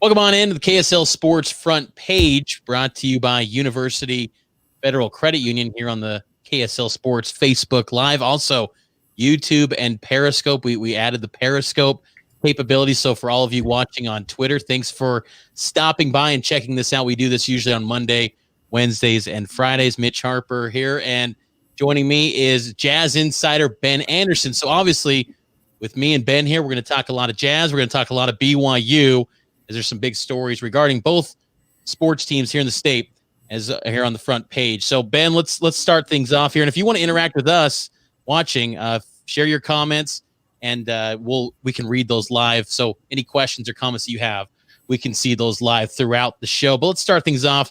Welcome on into the KSL Sports Front Page, brought to you by University Federal Credit Union here on the KSL Sports Facebook Live. Also, YouTube and Periscope. We added the Periscope capability. So for all of you watching on Twitter, thanks for stopping by and checking this out. We do this usually on Monday, Wednesdays, and Fridays. Mitch Harper here. And joining me is Jazz insider Ben Anderson. So obviously, with me and Ben here, we're going to talk a lot of Jazz. We're going to talk a lot of BYU. As there's some big stories regarding both sports teams here in the state as here on the front page. So Ben, let's start things off here. And if you want to interact with us watching, share your comments and we can read those live. So any questions or comments that you have, we can see those live throughout the show. But let's start things off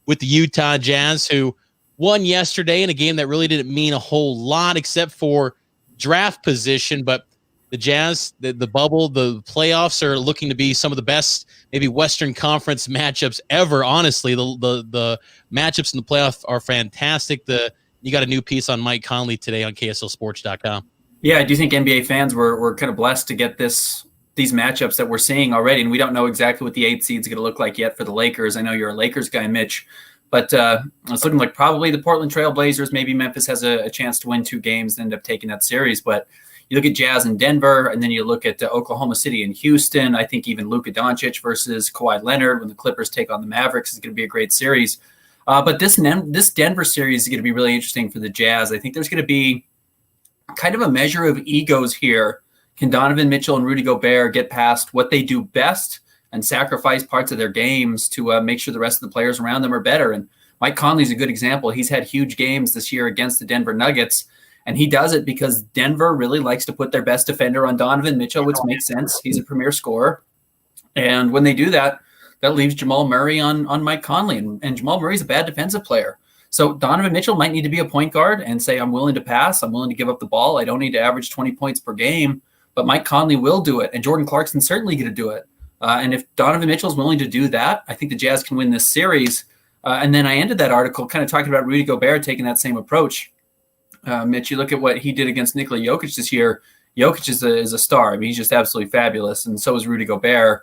with the Utah Jazz, who won yesterday in a game that really didn't mean a whole lot except for draft position. But the Jazz, the bubble, the playoffs are looking to be some of the best, maybe Western Conference matchups ever. Honestly, the matchups in the playoff are fantastic. You got a new piece on Mike Conley today on KSLSports.com. Yeah, I do think NBA fans were kind of blessed to get these matchups that we're seeing already, and we don't know exactly what the 8th seed is going to look like yet for the Lakers. I know you're a Lakers guy, Mitch, but it's looking like probably the Portland Trail Blazers. Maybe Memphis has a chance to win 2 games and end up taking that series, but you look at Jazz in Denver, and then you look at Oklahoma City and Houston. I think even Luka Doncic versus Kawhi Leonard when the Clippers take on the Mavericks is going to be a great series. But this Denver series is going to be really interesting for the Jazz. I think there's going to be kind of a measure of egos here. Can Donovan Mitchell and Rudy Gobert get past what they do best and sacrifice parts of their games to make sure the rest of the players around them are better? And Mike Conley's a good example. He's had huge games this year against the Denver Nuggets. And he does it because Denver really likes to put their best defender on Donovan Mitchell, which makes sense. He's a premier scorer. And when they do that, that leaves Jamal Murray on Mike Conley. And Jamal Murray's a bad defensive player. So Donovan Mitchell might need to be a point guard and say, I'm willing to pass. I'm willing to give up the ball. I don't need to average 20 points per game. But Mike Conley will do it. And Jordan Clarkson's certainly going to do it. And if Donovan Mitchell's willing to do that, I think the Jazz can win this series. And then I ended that article kind of talking about Rudy Gobert taking that same approach. Mitch, you look at what he did against Nikola Jokic this year. Jokic is a star. I mean, he's just absolutely fabulous, and so is Rudy Gobert.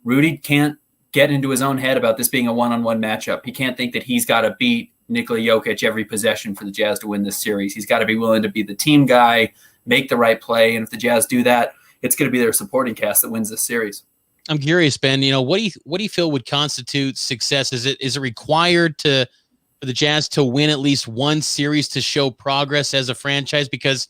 Rudy can't get into his own head about this being a one-on-one matchup. He can't think that he's got to beat Nikola Jokic every possession for the Jazz to win this series. He's got to be willing to be the team guy, make the right play, and if the Jazz do that, it's going to be their supporting cast that wins this series. I'm curious, Ben. What do you feel would constitute success? Is it required for the Jazz to win at least one series to show progress as a franchise? Because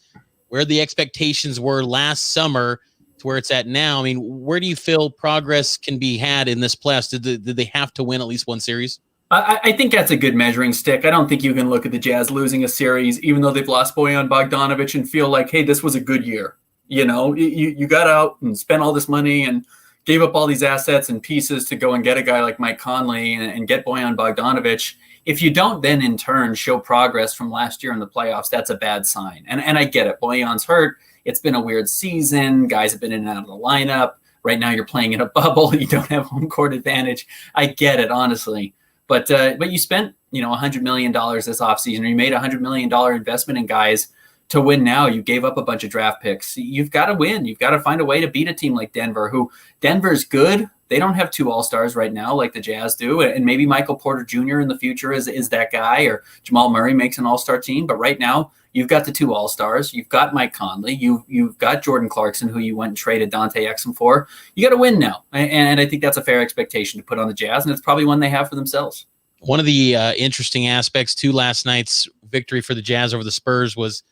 where the expectations were last summer to where it's at now, I mean, where do you feel progress can be had in this playoffs? Did they have to win at least one series? I think that's a good measuring stick. I don't think you can look at the Jazz losing a series, even though they've lost Bojan Bogdanovic, and feel like, hey, this was a good year. You got out and spent all this money and gave up all these assets and pieces to go and get a guy like Mike Conley and get Bojan Bogdanovic. If you don't then in turn show progress from last year in the playoffs, that's a bad sign. And I get it. Bojan's hurt. It's been a weird season. Guys have been in and out of the lineup. Right now you're playing in a bubble. You don't have home court advantage. I get it, honestly. But you spent $100 million this offseason, or you made a $100 million investment in guys to win now. You gave up a bunch of draft picks. You've got to win. You've got to find a way to beat a team like Denver, who Denver's good. They don't have 2 all-stars right now like the Jazz do, and maybe Michael Porter Jr. in the future is that guy, or Jamal Murray makes an all-star team. But right now, you've got the 2 all-stars. You've got Mike Conley. You've got Jordan Clarkson, who you went and traded Dante Exum for. You got to win now, and I think that's a fair expectation to put on the Jazz, and it's probably one they have for themselves. One of the interesting aspects to last night's victory for the Jazz over the Spurs was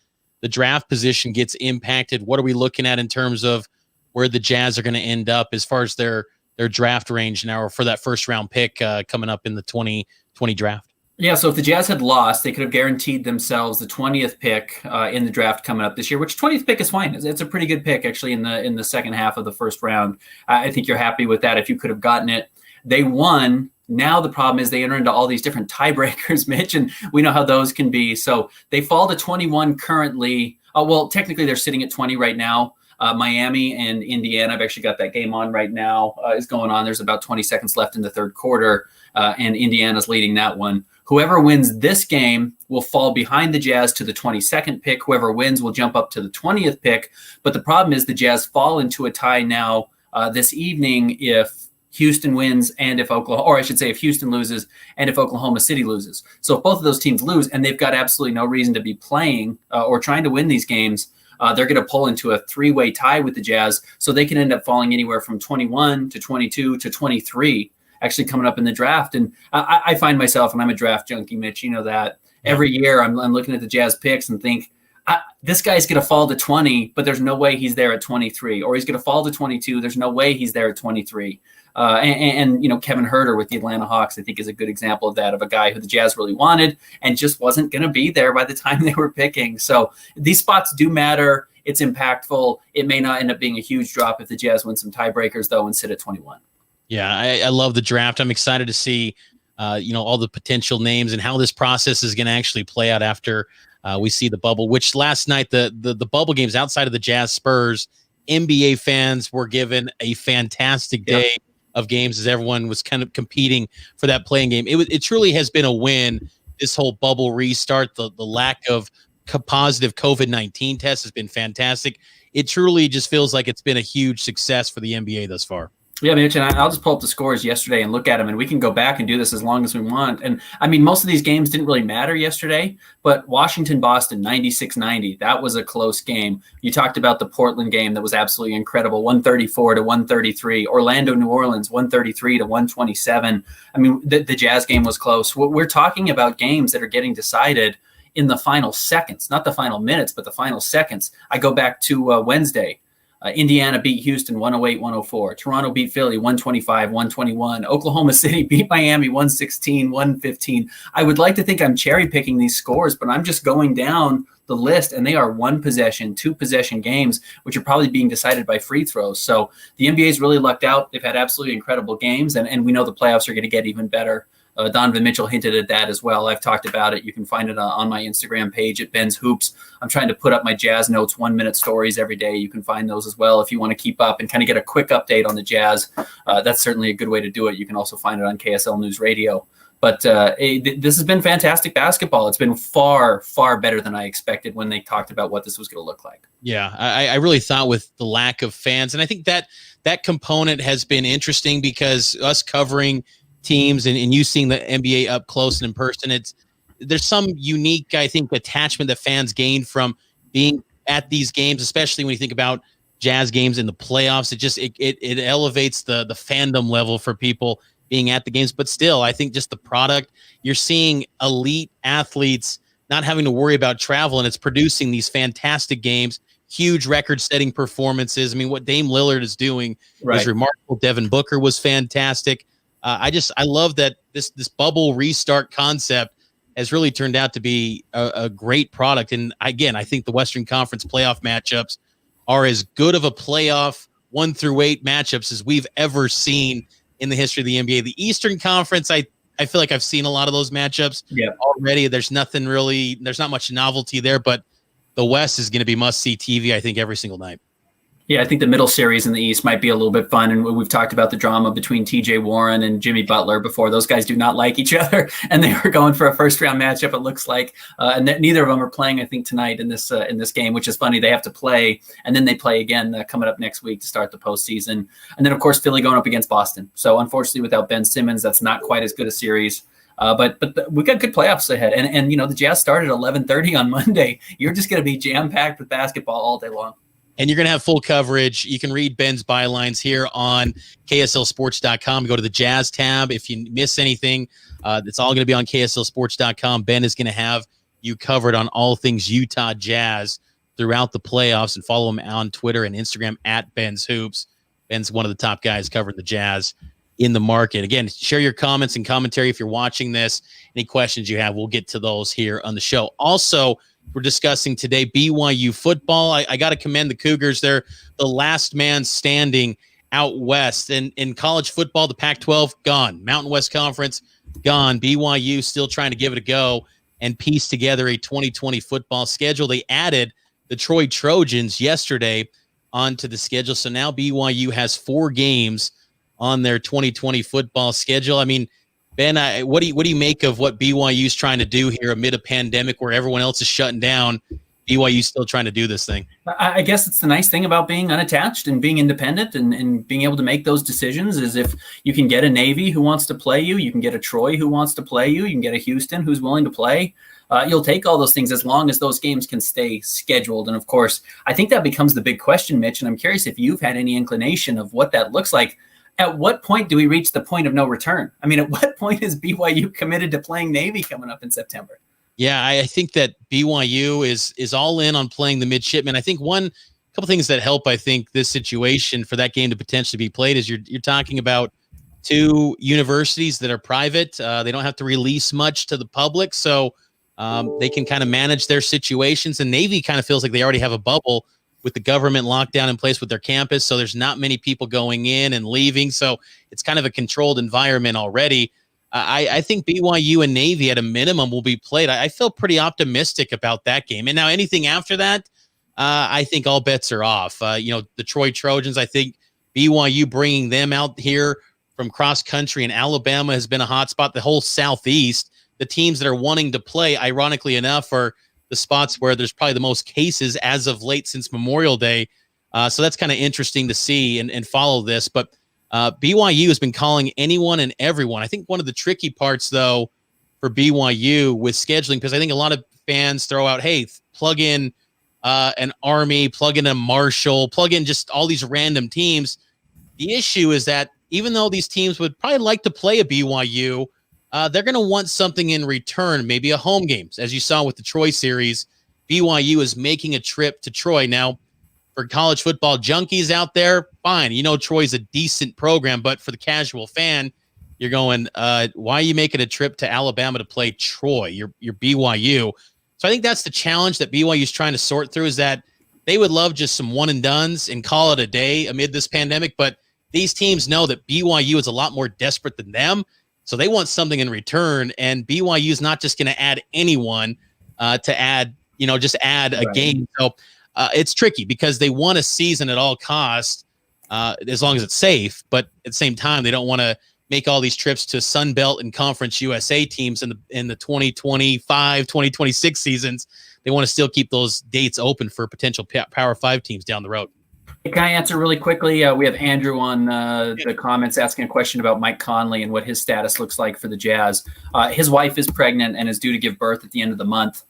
the draft position gets impacted. What are we looking at in terms of where the Jazz are going to end up as far as their draft range now, or for that first round pick coming up in the 2020 draft? Yeah, so if the Jazz had lost, they could have guaranteed themselves the 20th pick in the draft coming up this year, which 20th pick is fine. It's a pretty good pick, actually, in the second half of the first round. I think you're happy with that if you could have gotten it. They won. Now the problem is they enter into all these different tiebreakers, Mitch, and we know how those can be. So they fall to 21 currently. Well, technically they're sitting at 20 right now. Miami and Indiana, I've actually got that game on right now, is going on. There's about 20 seconds left in the third quarter, and Indiana's leading that one. Whoever wins this game will fall behind the Jazz to the 22nd pick. Whoever wins will jump up to the 20th pick. But the problem is the Jazz fall into a tie now this evening if Houston wins and if if Houston loses and if Oklahoma City loses. So if both of those teams lose and they've got absolutely no reason to be playing or trying to win these games, they're going to pull into a three-way tie with the Jazz. So they can end up falling anywhere from 21 to 22 to 23 actually coming up in the draft. And I find myself, and I'm a draft junkie, Mitch, you know that. Every year I'm looking at the Jazz picks and think, this guy's going to fall to 20, but there's no way he's there at 23. Or he's going to fall to 22. There's no way he's there at 23. And Kevin Huerter with the Atlanta Hawks, I think, is a good example of that, of a guy who the Jazz really wanted and just wasn't going to be there by the time they were picking. So these spots do matter. It's impactful. It may not end up being a huge drop if the Jazz win some tiebreakers, though, and sit at 21. Yeah, I love the draft. I'm excited to see, all the potential names and how this process is going to actually play out after we see the bubble, which last night, the bubble games outside of the Jazz Spurs, NBA fans were given a fantastic day of games as everyone was kind of competing for that playing game. It truly has been a win, this whole bubble restart. The lack of positive COVID-19 tests has been fantastic. It truly just feels like it's been a huge success for the NBA thus far. Yeah, Mitch, and I'll just pull up the scores yesterday and look at them, and we can go back and do this as long as we want. And, I mean, most of these games didn't really matter yesterday, but Washington-Boston, 96-90, that was a close game. You talked about the Portland game that was absolutely incredible, 134 to 133. Orlando-New Orleans, 133 to 127. I mean, the Jazz game was close. We're talking about games that are getting decided in the final seconds, not the final minutes, but the final seconds. I go back to Wednesday. Indiana beat Houston 108-104. Toronto beat Philly 125-121. Oklahoma City beat Miami 116-115. I would like to think I'm cherry picking these scores, but I'm just going down the list, and they are one possession, two possession games, which are probably being decided by free throws. So the NBA's really lucked out. They've had absolutely incredible games, and we know the playoffs are going to get even better. Donovan Mitchell hinted at that as well. I've talked about it. You can find it on my Instagram page at Ben's Hoops. I'm trying to put up my Jazz Notes 1-minute stories every day. You can find those as well if you want to keep up and kind of get a quick update on the Jazz. That's certainly a good way to do it. You can also find it on KSL News Radio. But this has been fantastic basketball. It's been far, far better than I expected when they talked about what this was going to look like. Yeah, I really thought with the lack of fans, and I think that component has been interesting because us covering teams and you seeing the NBA up close and in person, there's some unique, I think, attachment that fans gain from being at these games, especially when you think about Jazz games in the playoffs. It elevates the fandom level for people being at the games. But still, I think just the product, you're seeing elite athletes not having to worry about travel, and it's producing these fantastic games, huge record-setting performances. I mean, what Dame Lillard is doing is remarkable. Devin Booker was fantastic. I love that this bubble restart concept has really turned out to be a great product. And again, I think the Western Conference playoff matchups are as good of a playoff 1-8 matchups as we've ever seen in the history of the NBA. The Eastern Conference, I feel like I've seen a lot of those matchups already. There's not much novelty there, but the West is going to be must-see TV, I think, every single night. Yeah, I think the middle series in the East might be a little bit fun. And we've talked about the drama between TJ Warren and Jimmy Butler before. Those guys do not like each other, and they were going for a first-round matchup, it looks like. And neither of them are playing, I think, tonight in this game, which is funny. They have to play, and then they play again coming up next week to start the postseason. And then, of course, Philly going up against Boston. So, unfortunately, without Ben Simmons, that's not quite as good a series. But we got good playoffs ahead. And the Jazz started at 11:30 on Monday. You're just going to be jam-packed with basketball all day long. And you're going to have full coverage. You can read Ben's bylines here on KSLSports.com. Go to the Jazz tab. If you miss anything, it's all going to be on KSLSports.com. Ben is going to have you covered on all things Utah Jazz throughout the playoffs. And follow him on Twitter and Instagram at Ben's Hoops. Ben's one of the top guys covering the Jazz in the market. Again, share your comments and commentary if you're watching this. Any questions you have, we'll get to those here on the show. Also, we're discussing today BYU football. I got to commend the Cougars. They're the last man standing out west. And in college football, the Pac-12, gone. Mountain West Conference, gone. BYU still trying to give it a go and piece together a 2020 football schedule. They added the Troy Trojans yesterday onto the schedule. So now BYU has 4 games on their 2020 football schedule. I mean, Ben, what do you make of what BYU is trying to do here amid a pandemic where everyone else is shutting down? BYU still trying to do this thing. I guess it's the nice thing about being unattached and being independent and being able to make those decisions is if you can get a Navy who wants to play you, you can get a Troy who wants to play you, you can get a Houston who's willing to play. You'll take all those things as long as those games can stay scheduled. And of course, I think that becomes the big question, Mitch. And I'm curious if you've had any inclination of what that looks like. At what point do we reach the point of no return? I mean, at what point is BYU committed to playing Navy coming up in September? Yeah, I think that BYU is all in on playing the midshipmen. I think couple things that help, I think, this situation for that game to potentially be played is you're talking about two universities that are private. They don't have to release much to the public, so they can kind of manage their situations. And Navy kind of feels like they already have a bubble with the government lockdown in place with their campus, so there's not many people going in and leaving. So it's kind of a controlled environment already. I think BYU and Navy at a minimum will be played. I feel pretty optimistic about that game. And now anything after that, I think all bets are off. The Troy Trojans, I think BYU bringing them out here from cross country and Alabama has been a hot spot. The whole Southeast, the teams that are wanting to play, ironically enough, are the spots where there's probably the most cases as of late since Memorial Day. So that's kind of interesting to see and follow this. But BYU has been calling anyone and everyone. I think one of the tricky parts, though, for BYU with scheduling, because I think a lot of fans throw out, hey, plug in an Army, plug in a Marshall, plug in just all these random teams. The issue is that even though these teams would probably like to play a BYU, they're going to want something in return, maybe a home game. As you saw with the Troy series, BYU is making a trip to Troy. Now, for college football junkies out there, fine. Troy's a decent program, but for the casual fan, you're going, why are you making a trip to Alabama to play Troy? You're BYU. So I think that's the challenge that BYU is trying to sort through, is that they would love just some one and dones and call it a day amid this pandemic. But these teams know that BYU is a lot more desperate than them. So they want something in return. And BYU is not just going to add anyone to add, just add a game. So it's tricky because they want a season at all costs, as long as it's safe. But at the same time, they don't want to make all these trips to Sun Belt and Conference USA teams in the 2025, 2026 seasons. They want to still keep those dates open for potential Power 5 teams down the road. Can I answer really quickly? We have Andrew on the comments asking a question about Mike Conley and what his status looks like for the Jazz. His wife is pregnant and is due to give birth at the end of the month.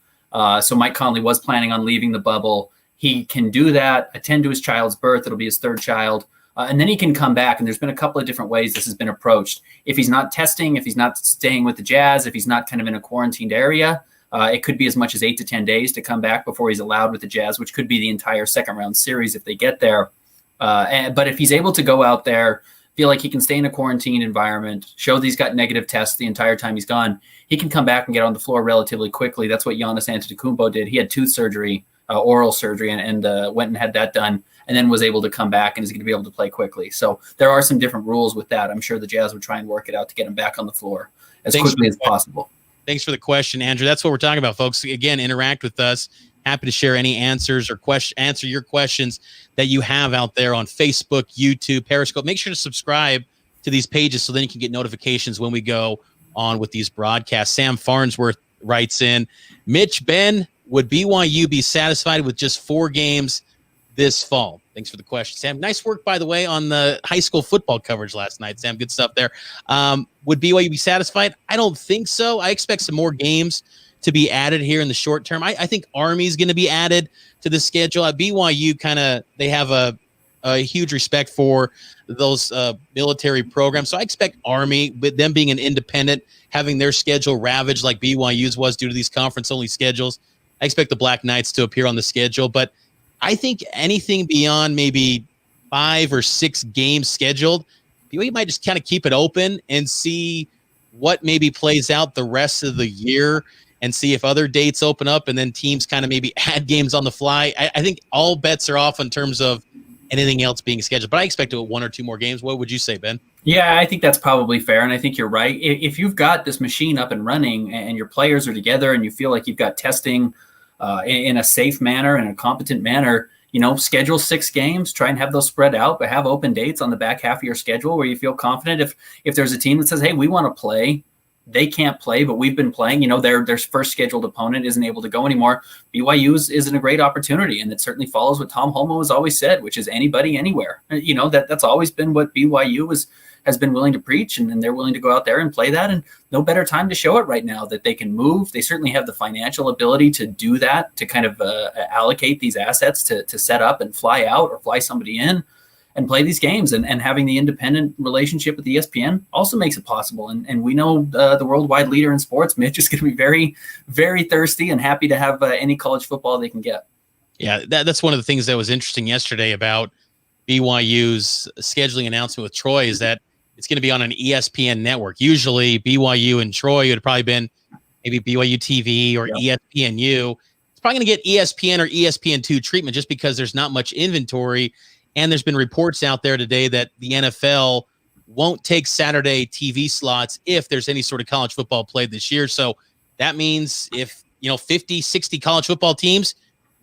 So Mike Conley was planning on leaving the bubble. He can do that, attend to his child's birth. It'll be his third child. And then he can come back. And there's been a couple of different ways this has been approached. If he's not testing, if he's not staying with the Jazz, if he's not kind of in a quarantined area, it could be as much as 8 to 10 days to come back before he's allowed with the Jazz, which could be the entire second round series if they get there. But if he's able to go out there, feel like he can stay in a quarantine environment, show that he's got negative tests the entire time he's gone, he can come back and get on the floor relatively quickly. That's what Giannis Antetokounmpo did. He had tooth surgery, oral surgery, and went and had that done, and then was able to come back and is going to be able to play quickly. So there are some different rules with that. I'm sure the Jazz would try and work it out to get him back on the floor as quickly as possible. Thanks for the question, Andrew. That's what we're talking about, folks. Again, interact with us. Happy to share any answers or answer your questions that you have out there on Facebook, YouTube, Periscope. Make sure to subscribe to these pages so then you can get notifications when we go on with these broadcasts. Sam Farnsworth writes in, Mitch, Ben, would BYU be satisfied with just 4 games this fall? Thanks for the question, Sam. Nice work, by the way, on the high school football coverage last night, Sam. Good stuff there. Would BYU be satisfied? I don't think so. I expect some more games to be added here in the short term. I think Army's going to be added to the schedule. At BYU, they have a huge respect for those military programs. So I expect Army, with them being an independent, having their schedule ravaged like BYU's was due to these conference-only schedules, I expect the Black Knights to appear on the schedule. But I think anything beyond maybe 5 or 6 games scheduled, BYU might just kind of keep it open and see what maybe plays out the rest of the year and see if other dates open up and then teams kind of maybe add games on the fly. I think all bets are off in terms of anything else being scheduled. But I expect 1 or 2 more games. What would you say, Ben? Yeah, I think that's probably fair, and I think you're right. If you've got this machine up and running and your players are together and you feel like you've got testing in a safe manner and a competent manner, schedule 6 games, try and have those spread out, but have open dates on the back half of your schedule where you feel confident. If there's a team that says, hey, we want to play they can't play, but we've been playing. You know, their first scheduled opponent isn't able to go anymore. BYU isn't a great opportunity, and it certainly follows what Tom Holmoe has always said, which is anybody, anywhere. You know, that's always been what BYU has been willing to preach, and they're willing to go out there and play that. And no better time to show it right now that they can move. They certainly have the financial ability to do that, to kind of allocate these assets to set up and fly out or fly somebody in and play these games, and having the independent relationship with ESPN also makes it possible. And we know the worldwide leader in sports, Mitch, is going to be very, very thirsty and happy to have any college football they can get. Yeah, that's one of the things that was interesting yesterday about BYU's scheduling announcement with Troy, is that it's going to be on an ESPN network. Usually BYU and Troy would have probably been maybe BYU TV or ESPNU. It's probably going to get ESPN or ESPN2 treatment just because there's not much inventory. And there's been reports out there today that the NFL won't take Saturday TV slots if there's any sort of college football played this year. So that means if, 50, 60 college football teams,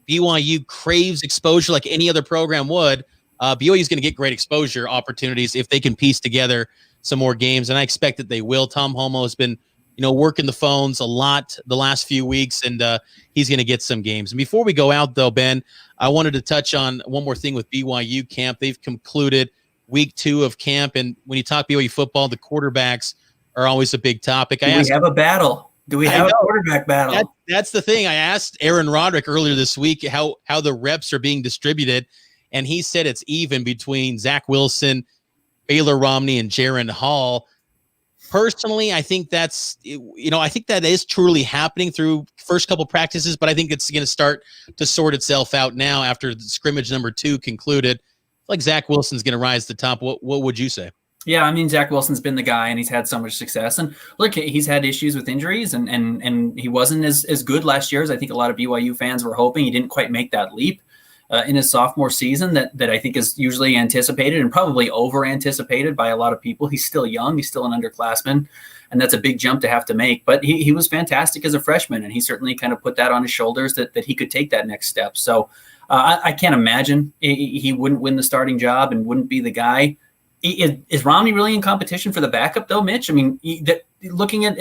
BYU craves exposure like any other program would. BYU is going to get great exposure opportunities if they can piece together some more games. And I expect that they will. Tom Holmoe has been, working the phones a lot the last few weeks, and he's going to get some games. And before we go out, though, Ben, I wanted to touch on one more thing with BYU camp. They've concluded week 2 of camp, and when you talk BYU football, the quarterbacks are always a big topic. Do we have a battle? Do we have a quarterback battle? That's the thing. I asked Aaron Roderick earlier this week how the reps are being distributed, and he said it's even between Zach Wilson, Baylor Romney, and Jaron Hall. Personally, I think I think that is truly happening through first couple practices, but I think it's going to start to sort itself out now after the scrimmage number 2 concluded. Like Zach Wilson's going to rise to the top. What would you say? Yeah, I mean, Zach Wilson's been the guy, and he's had so much success. And look, he's had issues with injuries, and he wasn't as good last year as I think a lot of BYU fans were hoping. He didn't quite make that leap in his sophomore season that I think is usually anticipated and probably over-anticipated by a lot of people. He's still young. He's still an underclassman, and that's a big jump to have to make. But he was fantastic as a freshman, and he certainly kind of put that on his shoulders that he could take that next step. So I can't imagine he wouldn't win the starting job and wouldn't be the guy. Is Romney really in competition for the backup, though, Mitch? I mean, looking at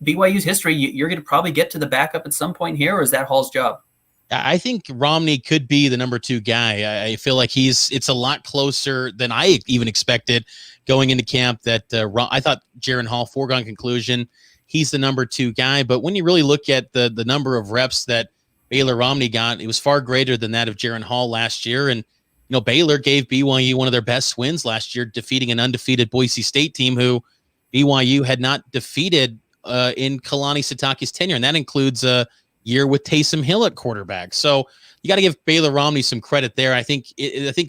BYU's history, you're going to probably get to the backup at some point here, or is that Hall's job? I think Romney could be the number 2 guy. I feel like it's a lot closer than I even expected going into camp. That I thought Jaron Hall, foregone conclusion, he's the number 2 guy. But when you really look at the number of reps that Baylor Romney got, it was far greater than that of Jaron Hall last year. And Baylor gave BYU one of their best wins last year, defeating an undefeated Boise State team who BYU had not defeated in Kalani Sitake's tenure, and that includes year with Taysom Hill at quarterback. So you got to give Baylor Romney some credit there. I think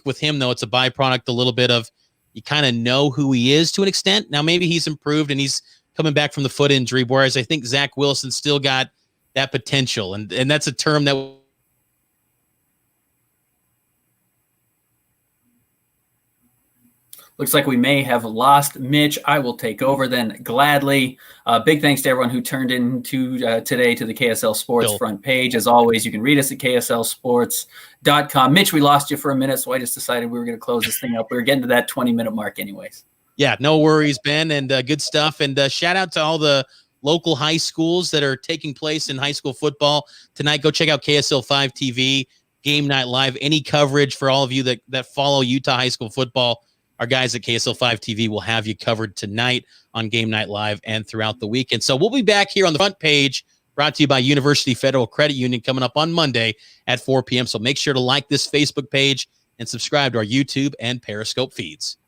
with him, though, it's a byproduct a little bit of you kind of know who he is to an extent. Now, maybe he's improved and he's coming back from the foot injury, whereas I think Zach Wilson still got that potential. And that's a term that looks like we may have lost Mitch. I will take over then gladly. Big thanks to everyone who turned into today to the KSL Sports Front Page. As always, you can read us at kslsports.com. Mitch, we lost you for a minute, so I just decided we were going to close this thing up. We were getting to that 20-minute mark anyways. Yeah, no worries, Ben, and good stuff. And shout out to all the local high schools that are taking place in high school football tonight. Go check out KSL 5 TV, Game Night Live. Any coverage for all of you that follow Utah high school football, our guys at KSL 5 TV will have you covered tonight on Game Night Live and throughout the weekend. So we'll be back here on the front page, brought to you by University Federal Credit Union, coming up on Monday at 4 p.m. So make sure to like this Facebook page and subscribe to our YouTube and Periscope feeds.